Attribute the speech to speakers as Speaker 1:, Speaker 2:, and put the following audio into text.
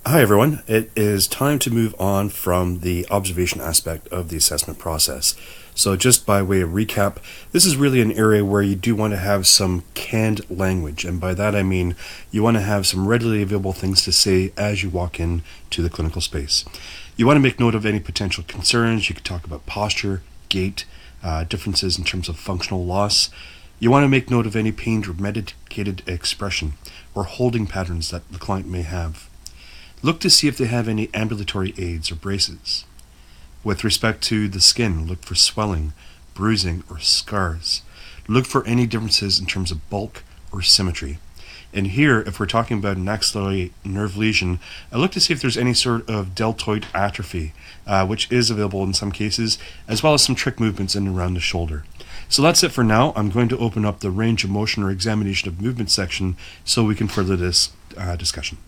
Speaker 1: Hi everyone, it is time to move on from the observation aspect of the assessment process. So just by way of recap, this is really an area where you do want to have some canned language, and by that I mean you want to have some readily available things to say as you walk in to the clinical space. You want to make note of any potential concerns. You could talk about posture, gait, differences in terms of functional loss. You want to make note of any pained or medicated expression or holding patterns that the client may have. Look to see if they have any ambulatory aids or braces. With respect to the skin, look for swelling, bruising, or scars. Look for any differences in terms of bulk or symmetry. And here, if we're talking about an axillary nerve lesion, I look to see if there's any sort of deltoid atrophy, which is available in some cases, as well as some trick movements in and around the shoulder. So that's it for now. I'm going to open up the range of motion or examination of movement section so we can further this discussion.